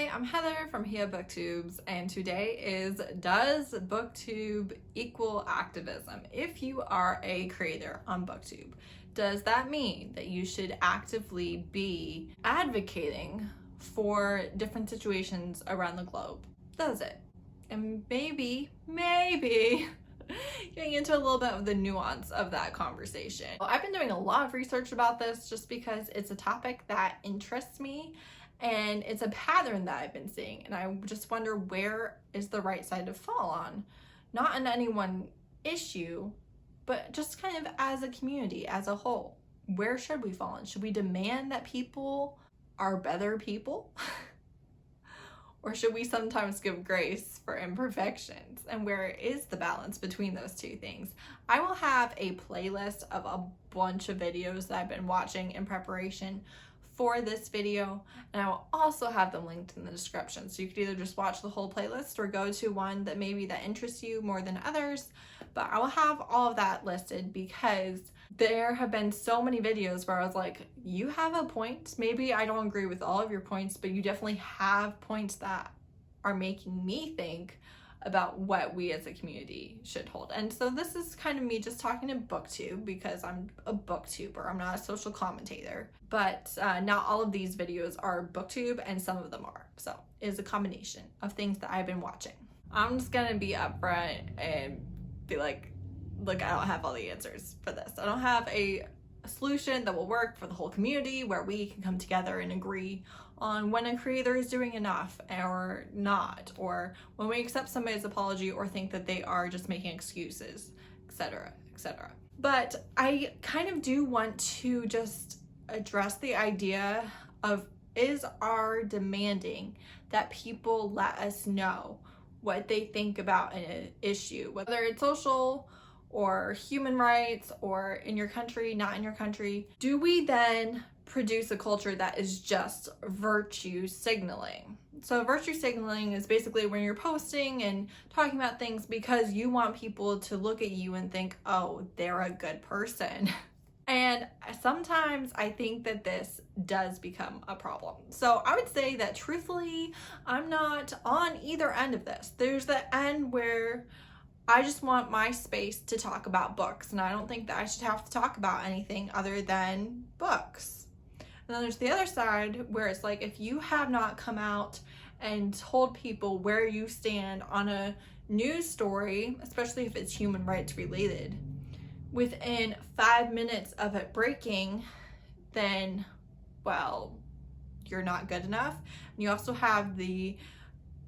Hi, I'm Heather from here Booktubes, and today is Does Booktube equal activism? If you are a creator on Booktube, does that mean that you should actively be advocating for different situations around the globe? Does it? And maybe getting into a little bit of the nuance of that conversation. Well, I've been doing a lot of research about this just because it's a topic that interests me and it's a pattern that I've been seeing, and I just wonder where is the right side to fall on. Not on any one issue, but just kind of as a community, as a whole. Where should we fall on? Should we demand that people are better people? Or should we sometimes give grace for imperfections? And where is the balance between those two things? I will have a playlist of a bunch of videos that I've been watching in preparation for this video, and I will also have them linked in the description. So you could either just watch the whole playlist or go to one that maybe that interests you more than others. But I will have all of that listed because there have been so many videos where I was like, you have a point. Maybe I don't agree with all of your points, but you definitely have points that are making me think about what we as a community should hold. And so this is kind of me just talking to Booktube because I'm a booktuber. I'm not a social commentator, but not all of these videos are Booktube and some of them are. So it is a combination of things that I've been watching. I'm just gonna be upfront and be like, look, I don't have all the answers for this. I don't have a solution that will work for the whole community where we can come together and agree on when a creator is doing enough or not, or when we accept somebody's apology or think that they are just making excuses, etc., etc. But I kind of do want to just address the idea of, is our demanding that people let us know what they think about an issue, whether it's social or human rights or in your country, not in your country, do we then produce a culture that is just virtue signaling? So virtue signaling is basically when you're posting and talking about things because you want people to look at you and think, oh, they're a good person. And sometimes I think that this does become a problem. So I would say that truthfully, I'm not on either end of this. There's the end where I just want my space to talk about books, and I don't think that I should have to talk about anything other than books. And then there's the other side where it's like, if you have not come out and told people where you stand on a news story, especially if it's human rights related, within 5 minutes of it breaking, then, well, you're not good enough. And you also have the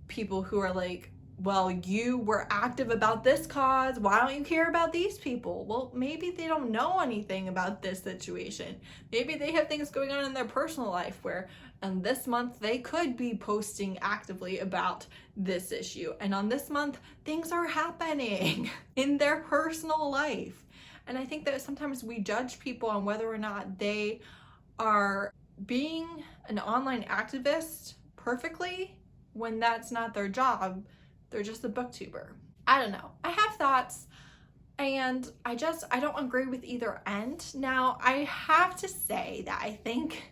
people who are like, well, you were active about this cause, why don't you care about these people? Well, maybe they don't know anything about this situation. Maybe they have things going on in their personal life where and this month they could be posting actively about this issue, and on this month things are happening in their personal life. And I think that sometimes we judge people on whether or not they are being an online activist perfectly when that's not their job. They're just a booktuber. I don't know. I have thoughts, and I don't agree with either end. Now, I have to say that I think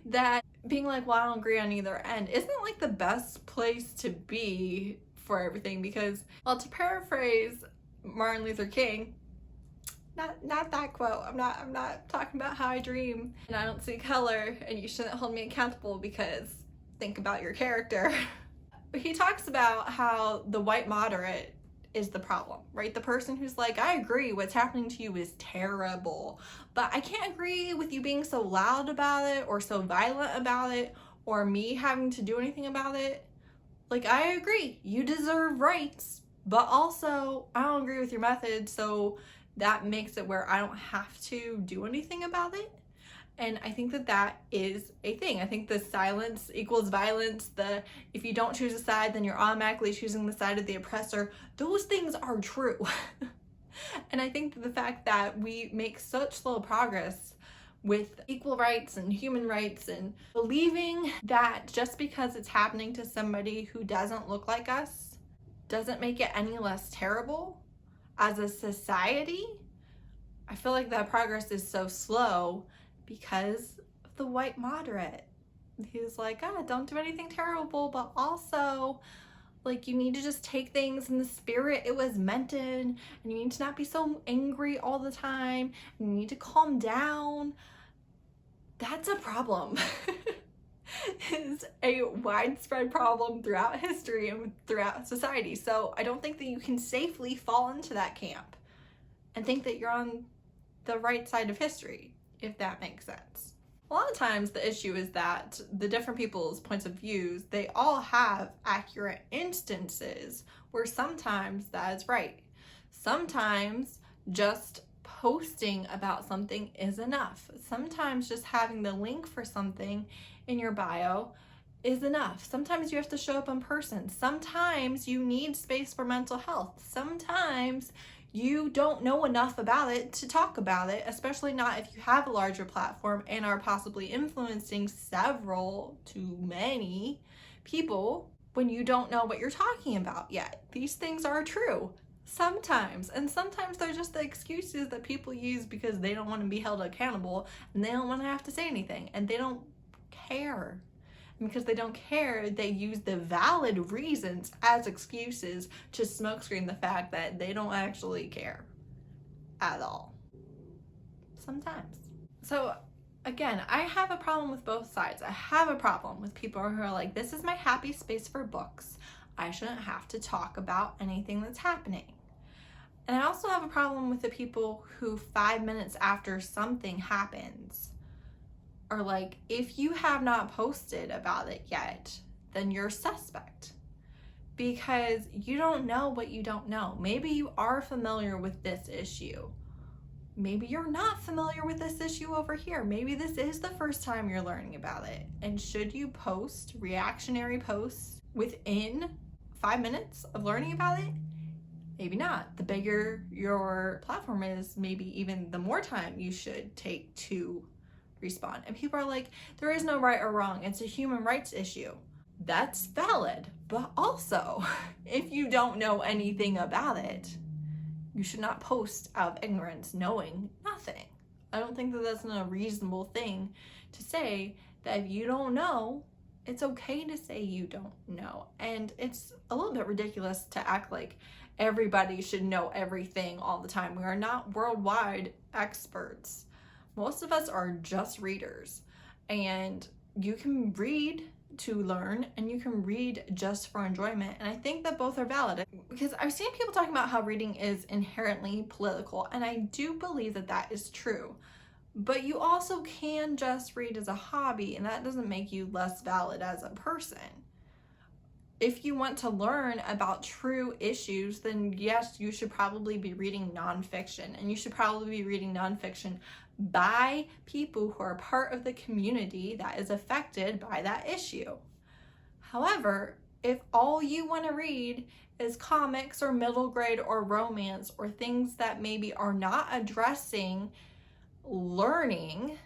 that being like, well, I don't agree on either end isn't like the best place to be for everything, because, well, to paraphrase Martin Luther King, not that quote. I'm not talking about how I dream and I don't see color and you shouldn't hold me accountable because think about your character. He talks about how the white moderate is the problem, right? The person who's like, I agree, what's happening to you is terrible, but I can't agree with you being so loud about it or so violent about it or me having to do anything about it. Like, I agree, you deserve rights, but also I don't agree with your method, so that makes it where I don't have to do anything about it. And I think that that is a thing. I think the silence equals violence. The if you don't choose a side, then you're automatically choosing the side of the oppressor. Those things are true. And I think that the fact that we make such slow progress with equal rights and human rights and believing that just because it's happening to somebody who doesn't look like us doesn't make it any less terrible as a society, I feel like that progress is so slow because of the white moderate. He's like, don't do anything terrible, but also, like, you need to just take things in the spirit it was meant in, and you need to not be so angry all the time, and you need to calm down. That's a problem. It's a widespread problem throughout history and throughout society. So I don't think that you can safely fall into that camp and think that you're on the right side of history, if that makes sense. A lot of times the issue is that the different people's points of views, they all have accurate instances where sometimes that is right. Sometimes just posting about something is enough. Sometimes just having the link for something in your bio is enough. Sometimes you have to show up in person. Sometimes you need space for mental health. Sometimes you don't know enough about it to talk about it, especially not if you have a larger platform and are possibly influencing several to many people when you don't know what you're talking about yet. These things are true sometimes, and sometimes they're just the excuses that people use because they don't want to be held accountable and they don't want to have to say anything, and they don't care. And because they don't care, they use the valid reasons as excuses to smokescreen the fact that they don't actually care at all. Sometimes. So again, I have a problem with both sides. I have a problem with people who are like, this is my happy space for books. I shouldn't have to talk about anything that's happening. And I also have a problem with the people who 5 minutes after something happens are like, if you have not posted about it yet, then you're suspect, because you don't know what you don't know. Maybe you are familiar with this issue. Maybe you're not familiar with this issue over here. Maybe this is the first time you're learning about it. And should you post reactionary posts within 5 minutes of learning about it? Maybe not. The bigger your platform is, maybe even the more time you should take to respond. And people are like, there is no right or wrong. It's a human rights issue. That's valid. But also, if you don't know anything about it, you should not post out of ignorance, knowing nothing. I don't think that that's a reasonable thing to say, that if you don't know, it's okay to say you don't know. And it's a little bit ridiculous to act like everybody should know everything all the time. We are not worldwide experts. Most of us are just readers, and you can read to learn and you can read just for enjoyment. And I think that both are valid, because I've seen people talking about how reading is inherently political, and I do believe that that is true. But you also can just read as a hobby, and that doesn't make you less valid as a person. If you want to learn about true issues, then yes, you should probably be reading nonfiction, and you should probably be reading nonfiction by people who are part of the community that is affected by that issue. However, if all you want to read is comics or middle grade or romance or things that maybe are not addressing learning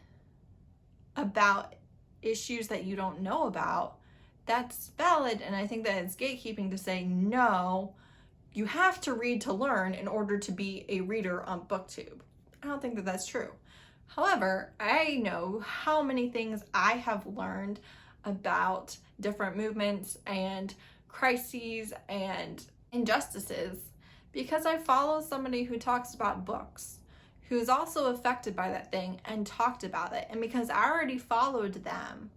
about issues that you don't know about, that's valid. And I think that it's gatekeeping to say, no, you have to read to learn in order to be a reader on Booktube. I don't think that that's true. However, I know how many things I have learned about different movements and crises and injustices because I follow somebody who talks about books, who's also affected by that thing and talked about it. And because I already followed them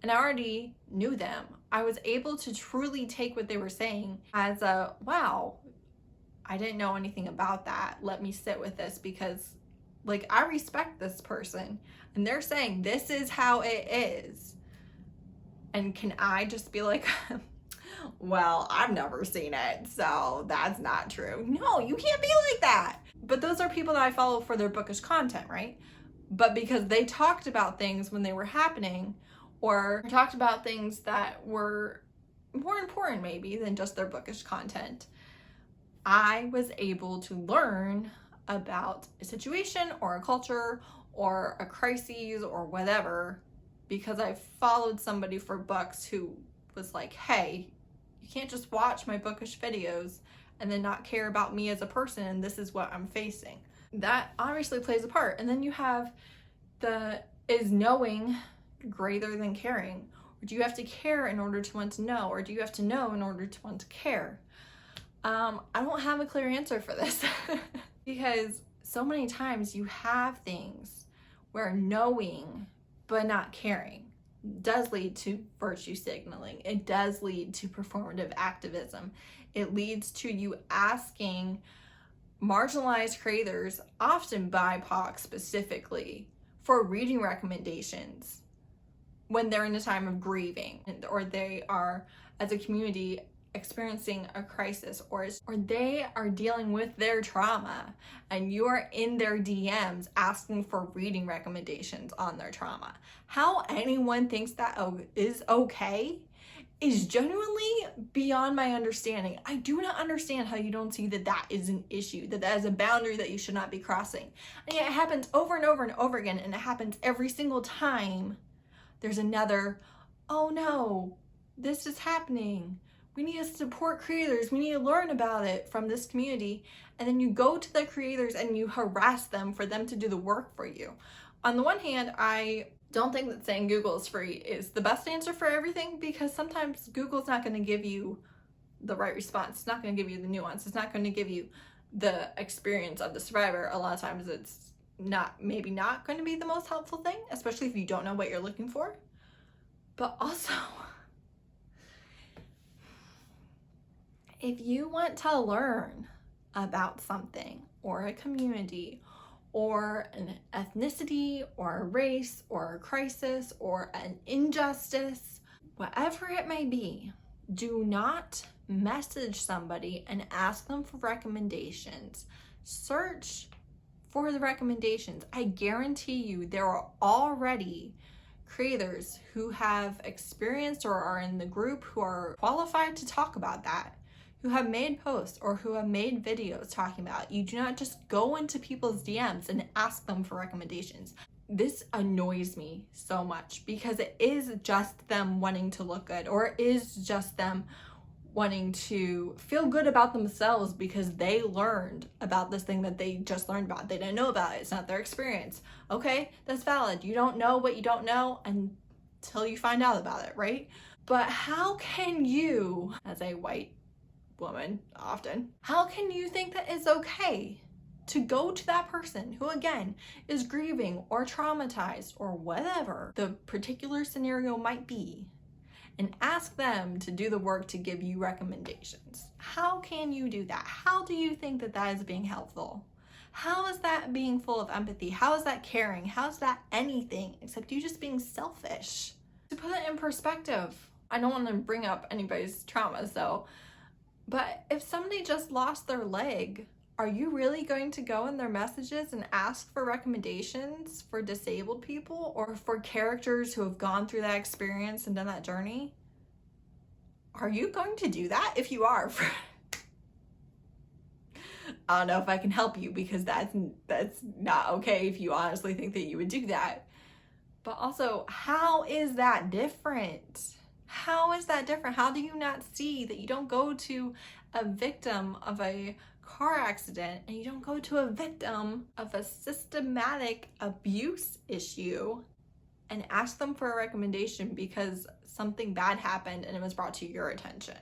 and I already knew them, I was able to truly take what they were saying as a, wow, I didn't know anything about that. Let me sit with this, because like, I respect this person and they're saying this is how it is. And can I just be like, well, I've never seen it, so that's not true. No, you can't be like that. But those are people that I follow for their bookish content, right? But because they talked about things when they were happening, or talked about things that were more important maybe than just their bookish content, I was able to learn about a situation or a culture or a crisis or whatever because I followed somebody for books who was like, hey, you can't just watch my bookish videos and then not care about me as a person, and this is what I'm facing. That obviously plays a part. And then you have the is knowing greater than caring? Or do you have to care in order to want to know? Or do you have to know in order to want to care? I don't have a clear answer for this because so many times you have things where knowing but not caring does lead to virtue signaling. It does lead to performative activism. It leads to you asking marginalized creators, often BIPOC specifically, for reading recommendations when they're in a time of grieving, or they are, as a community, experiencing a crisis, or they are dealing with their trauma, and you are in their DMs asking for reading recommendations on their trauma. How anyone thinks that is okay is genuinely beyond my understanding. I do not understand how you don't see that that is an issue, that that is a boundary that you should not be crossing. And yet it happens over and over and over again, and it happens every single time there's another, oh no, this is happening. We need to support creators. We need to learn about it from this community. And then you go to the creators and you harass them for them to do the work for you. On the one hand, I don't think that saying Google is free is the best answer for everything, because sometimes Google's not going to give you the right response. It's not going to give you the nuance. It's not going to give you the experience of the survivor. A lot of times it's maybe not going to be the most helpful thing, especially if you don't know what you're looking for. But also, if you want to learn about something or a community or an ethnicity or a race or a crisis or an injustice, whatever it may be, do not message somebody and ask them for recommendations. Search for the recommendations. I guarantee you there are already creators who have experienced or are in the group who are qualified to talk about that, who have made posts or who have made videos talking about it. You do not just go into people's DMs and ask them for recommendations. This annoys me so much because it is just them wanting to look good, or it is just them wanting to feel good about themselves because they learned about this thing that they just learned about. They didn't know about it. It's not their experience. Okay, that's valid. You don't know what you don't know until you find out about it, right? But how can you, as a white woman often, how can you think that it's okay to go to that person who, again, is grieving or traumatized or whatever the particular scenario might be, and ask them to do the work to give you recommendations? How can you do that? How do you think that that is being helpful? How is that being full of empathy? How is that caring? How is that anything except you just being selfish? To put it in perspective, I don't want to bring up anybody's trauma, but if somebody just lost their leg, are you really going to go in their messages and ask for recommendations for disabled people or for characters who have gone through that experience and done that journey? Are you going to do that? If you are, I don't know if I can help you, because that's not okay if you honestly think that you would do that. But also, how is that different? How is that different? How do you not see that you don't go to a victim of a car accident and you don't go to a victim of a systematic abuse issue and ask them for a recommendation because something bad happened and it was brought to your attention?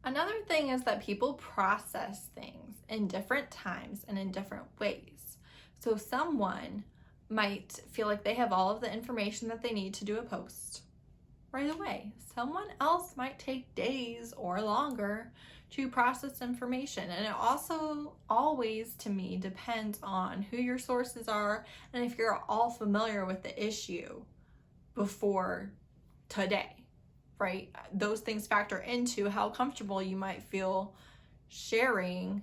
Another thing is that people process things in different times and in different ways. So someone might feel like they have all of the information that they need to do a post right away. Someone else might take days or longer to process information. And it also always, to me, depends on who your sources are and if you're all familiar with the issue before today, right? Those things factor into how comfortable you might feel sharing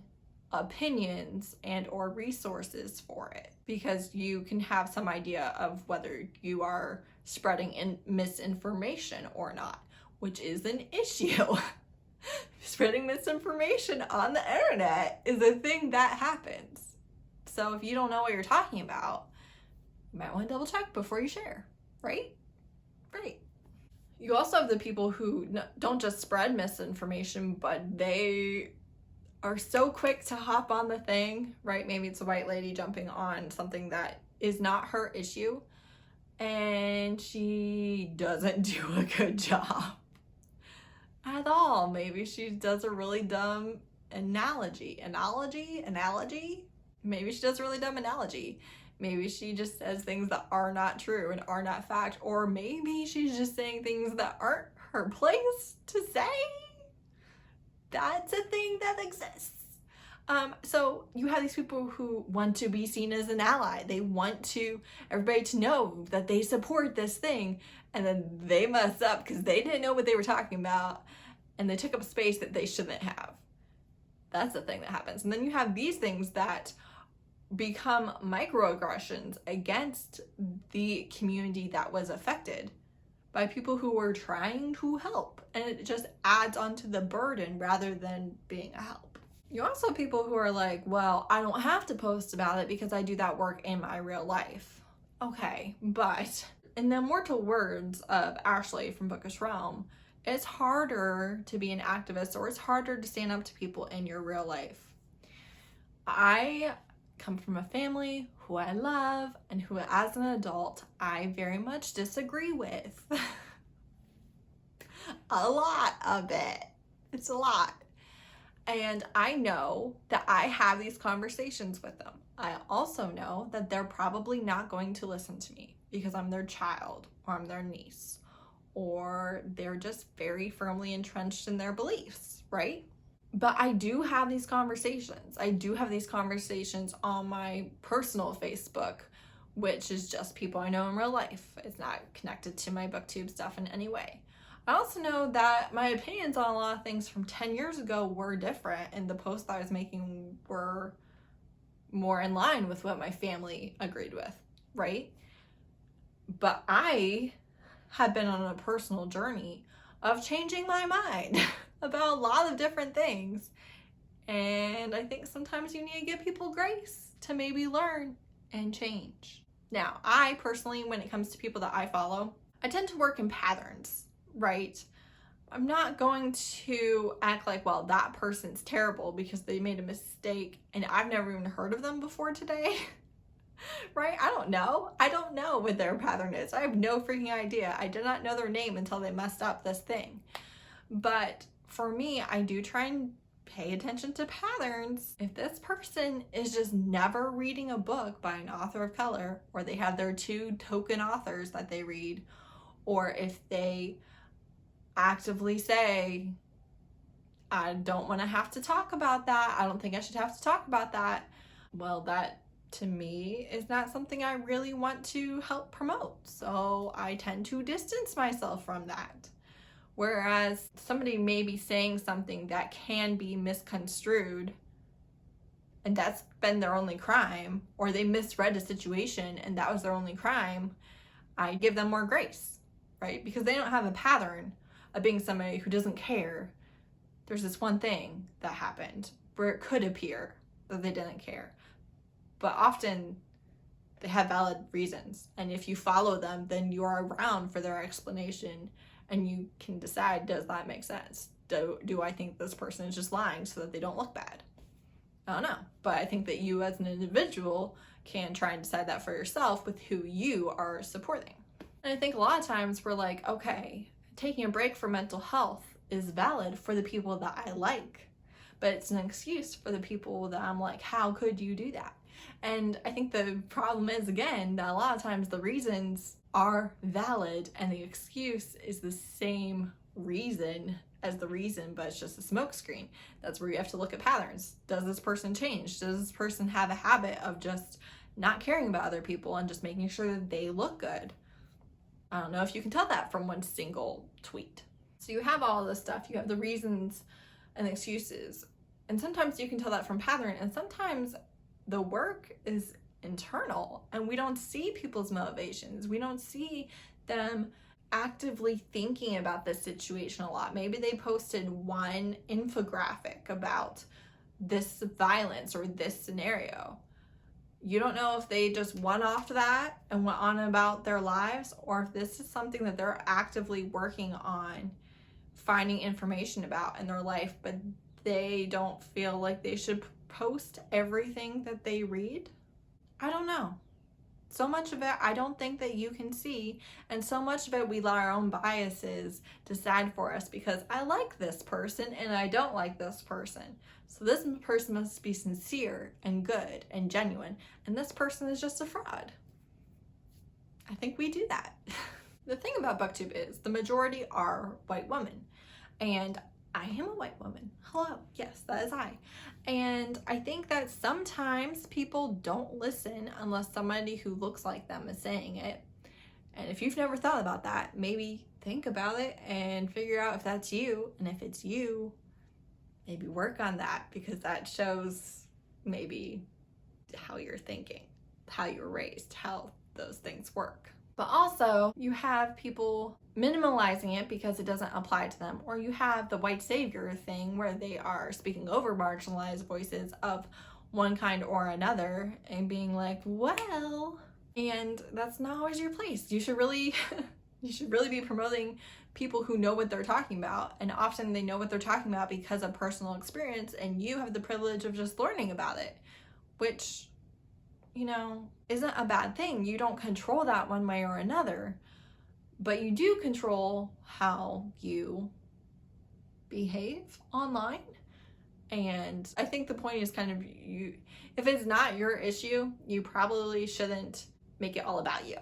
opinions and or resources for it, because you can have some idea of whether you are spreading misinformation or not, which is an issue. Spreading misinformation on the internet is a thing that happens. So if you don't know what you're talking about, you might want to double check before you share, right? Right. You also have the people who don't just spread misinformation, but they are so quick to hop on the thing, right? Maybe it's a white lady jumping on something that is not her issue, and she doesn't do a good job at all. Maybe she does a really dumb analogy. Maybe she does a really dumb analogy. Maybe she just says things that are not true and are not fact, or maybe she's just saying things that aren't her place to say. That's a thing that exists. So you have these people who want to be seen as an ally. They want everybody to know that they support this thing, and then they mess up because they didn't know what they were talking about, and they took up space that they shouldn't have. That's the thing that happens. And then you have these things that become microaggressions against the community that was affected by people who were trying to help, and it just adds onto the burden rather than being a help. You also have people who are like, well, I don't have to post about it because I do that work in my real life. Okay, but in the immortal words of Ashley from Bookish Realm, it's harder to be an activist, or it's harder to stand up to people in your real life. I come from a family who I love and who, as an adult, I very much disagree with. A lot of it. It's a lot. And I know that I have these conversations with them. I also know that they're probably not going to listen to me because I'm their child, or I'm their niece, or they're just very firmly entrenched in their beliefs, right? But I do have these conversations. I do have these conversations on my personal Facebook, which is just people I know in real life. It's not connected to my Booktube stuff in any way. I also know that my opinions on a lot of things from 10 years ago were different, and the posts that I was making were more in line with what my family agreed with, right? But I have been on a personal journey of changing my mind about a lot of different things. And I think sometimes you need to give people grace to maybe learn and change. Now, I personally, when it comes to people that I follow, I tend to work in patterns, right? I'm not going to act like, well, that person's terrible because they made a mistake and I've never even heard of them before today. Right? I don't know what their pattern is. I have no freaking idea. I did not know their name until they messed up this thing. But for me, I do try and pay attention to patterns. If this person is just never reading a book by an author of color, or they have their 2 token authors that they read, or if they actively say, I don't want to have to talk about that, I don't think I should have to talk about that, well, that to me is not something I really want to help promote. So I tend to distance myself from that. Whereas somebody may be saying something that can be misconstrued, and that's been their only crime, or they misread a situation and that was their only crime, I give them more grace, right? Because they don't have a pattern of being somebody who doesn't care. There's this one thing that happened where it could appear that they didn't care. But often they have valid reasons. And if you follow them, then you are around for their explanation and you can decide, does that make sense? Do I think this person is just lying so that they don't look bad? I don't know. But I think that you as an individual can try and decide that for yourself with who you are supporting. And I think a lot of times we're like, okay, taking a break for mental health is valid for the people that I like, but it's an excuse for the people that I'm like, how could you do that? And I think the problem is, again, that a lot of times the reasons are valid and the excuse is the same reason as the reason, but it's just a smokescreen. That's where you have to look at patterns. Does this person change? Does this person have a habit of just not caring about other people and just making sure that they look good? I don't know if you can tell that from one single tweet. So you have all this stuff. You have the reasons and excuses. And sometimes you can tell that from pattern, and sometimes the work is internal and we don't see people's motivations. We don't see them actively thinking about this situation a lot. Maybe they posted one infographic about this violence or this scenario. You don't know if they just went off that and went on about their lives, or if this is something that they're actively working on finding information about in their life, but they don't feel like they should post everything that they read? I don't know. So much of it I don't think that you can see, and so much of it we let our own biases decide for us, because I like this person and I don't like this person. So this person must be sincere and good and genuine, and this person is just a fraud. I think we do that. The thing about Booktube is the majority are white women, and I am a white woman. Hello, yes, that is I. And I think that sometimes people don't listen unless somebody who looks like them is saying it. And if you've never thought about that, maybe think about it and figure out if that's you. And if it's you, maybe work on that, because that shows maybe how you're thinking, how you're raised, how those things work. But also, you have people minimalizing it because it doesn't apply to them, or you have the white savior thing where they are speaking over marginalized voices of one kind or another and being like, well, and that's not always your place. You should really be promoting people who know what they're talking about, and often they know what they're talking about because of personal experience, and you have the privilege of just learning about it, which, you know, isn't a bad thing. You don't control that one way or another, but you do control how you behave online. And I think the point is kind of, if it's not your issue, you probably shouldn't make it all about you.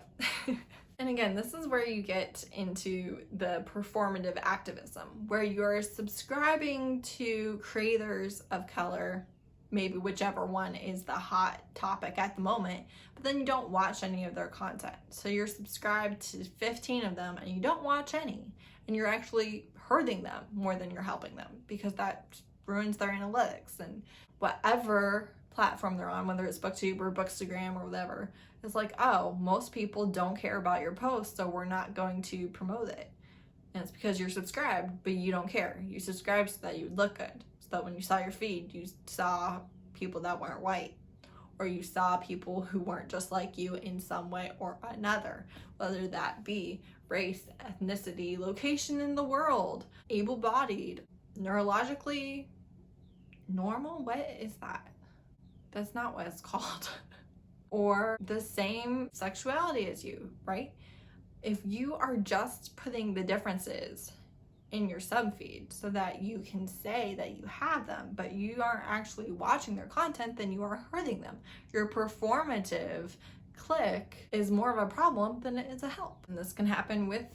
And again, this is where you get into the performative activism, where you're subscribing to creators of color, maybe whichever one is the hot topic at the moment, but then you don't watch any of their content. So you're subscribed to 15 of them and you don't watch any, and you're actually hurting them more than you're helping them, because that ruins their analytics. And whatever platform they're on, whether it's Booktube or Bookstagram or whatever, it's like, oh, most people don't care about your post, so we're not going to promote it. And it's because you're subscribed, but you don't care. You subscribed so that you would look good, so that when you saw your feed, you saw people that weren't white, or you saw people who weren't just like you in some way or another, whether that be race, ethnicity, location in the world, able-bodied, neurologically normal. What is that? That's not what it's called. Or the same sexuality as you, right? If you are just putting the differences in your subfeed so that you can say that you have them, but you aren't actually watching their content, then you are hurting them. Your performative click is more of a problem than it is a help. And this can happen with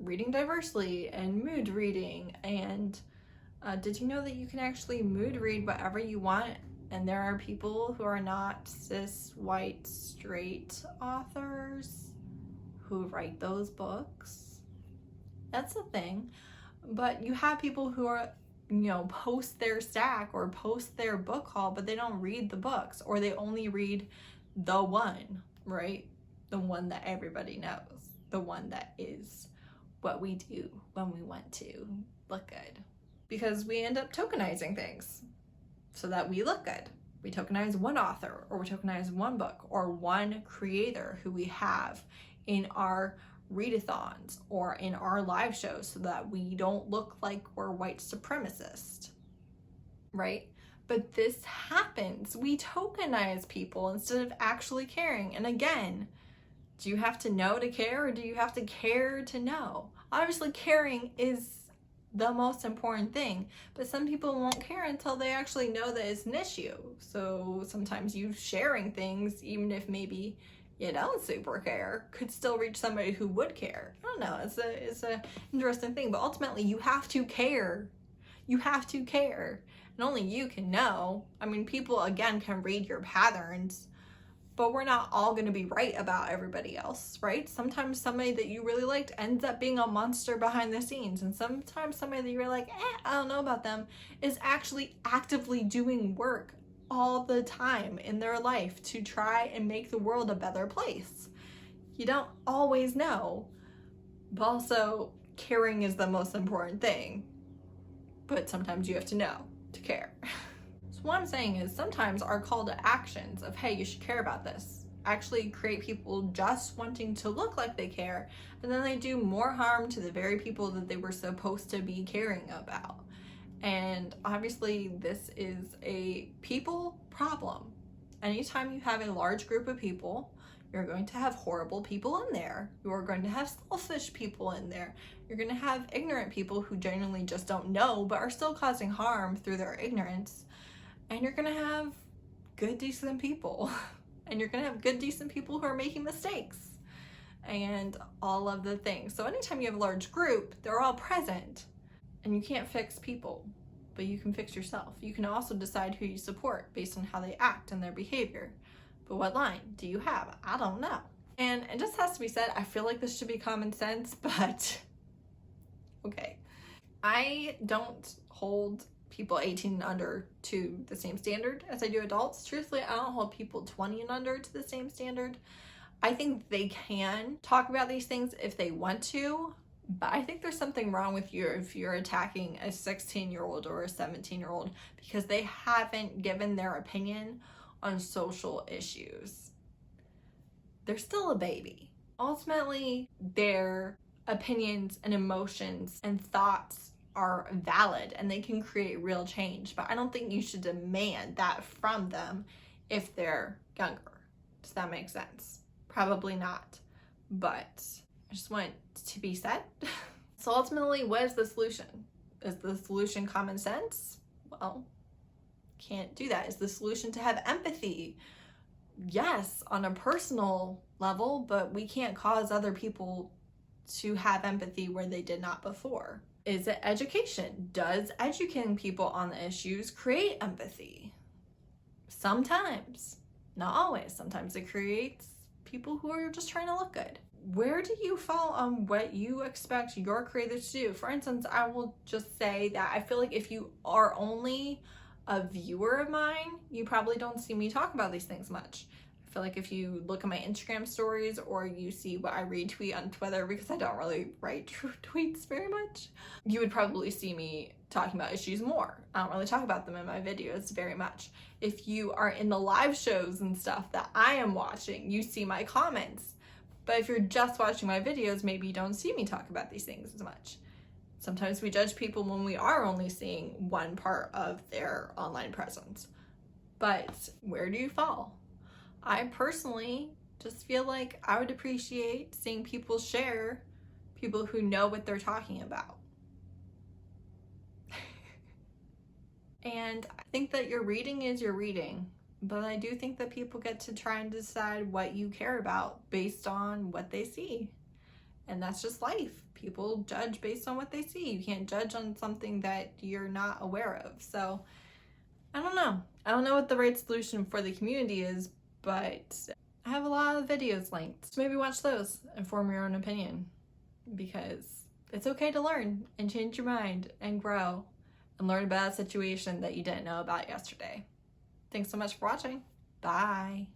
reading diversely and mood reading. And did you know that you can actually mood read whatever you want? And there are people who are not cis, white, straight authors who write those books. That's a thing. But you have people who are, post their stack or post their book haul, but they don't read the books, or they only read the one, right? The one that everybody knows, the one that is what we do when we want to look good. Because we end up tokenizing things so that we look good. We tokenize one author, or we tokenize one book, or one creator who we have in our readathons or in our live shows, so that we don't look like we're white supremacist, right? But this happens. We tokenize people instead of actually caring. And again, do you have to know to care, or do you have to care to know? Obviously, caring is the most important thing, but some people won't care until they actually know that it's an issue. So sometimes you sharing things, even if maybe you don't super care, could still reach somebody who would care. I don't know, it's a interesting thing, but ultimately you have to care. You have to care, and only you can know. I mean, people again can read your patterns, but we're not all going to be right about everybody else, right? Sometimes somebody that you really liked ends up being a monster behind the scenes, and sometimes somebody that you're like, I don't know about them, is actually actively doing work all the time in their life to try and make the world a better place. You don't always know, but also caring is the most important thing, but sometimes you have to know to care. What I'm saying is, sometimes our call to actions of, hey, you should care about this, actually create people just wanting to look like they care, and then they do more harm to the very people that they were supposed to be caring about. And obviously this is a people problem. Anytime you have a large group of people, you're going to have horrible people in there. You're going to have selfish people in there. You're going to have ignorant people who genuinely just don't know but are still causing harm through their ignorance. And you're going to have good, decent people. And you're going to have good, decent people who are making mistakes and all of the things. So anytime you have a large group, they're all present. And you can't fix people, but you can fix yourself. You can also decide who you support based on how they act and their behavior. But what line do you have? I don't know. And it just has to be said, I feel like this should be common sense, but okay. I don't hold people 18 and under to the same standard as I do adults. Truthfully, I don't hold people 20 and under to the same standard. I think they can talk about these things if they want to, but I think there's something wrong with you if you're attacking a 16-year-old or a 17-year-old because they haven't given their opinion on social issues. They're still a baby. Ultimately, their opinions and emotions and thoughts are valid and they can create real change, but I don't think you should demand that from them if they're younger. Does that make sense? Probably not, but I just want it to be said. So ultimately, what is the solution? Is the solution common sense? Well, can't do that. Is the solution to have empathy? Yes, on a personal level, but we can't cause other people to have empathy where they did not before. Is it education? Does educating people on the issues create empathy? Sometimes, not always. Sometimes it creates people who are just trying to look good. Where do you fall on what you expect your creators to do? For instance, I will just say that I feel like if you are only a viewer of mine, you probably don't see me talk about these things much. I feel like if you look at my Instagram stories or you see what I retweet on Twitter, because I don't really write tweets very much, you would probably see me talking about issues more. I don't really talk about them in my videos very much. If you are in the live shows and stuff that I am watching, you see my comments. But if you're just watching my videos, maybe you don't see me talk about these things as much. Sometimes we judge people when we are only seeing one part of their online presence. But where do you fall? I personally just feel like I would appreciate seeing people share people who know what they're talking about. And I think that your reading is your reading, but I do think that people get to try and decide what you care about based on what they see. And that's just life. People judge based on what they see. You can't judge on something that you're not aware of. So I don't know. I don't know what the right solution for the community is, but I have a lot of videos linked. So maybe watch those and form your own opinion, because it's okay to learn and change your mind and grow and learn about a situation that you didn't know about yesterday. Thanks so much for watching. Bye.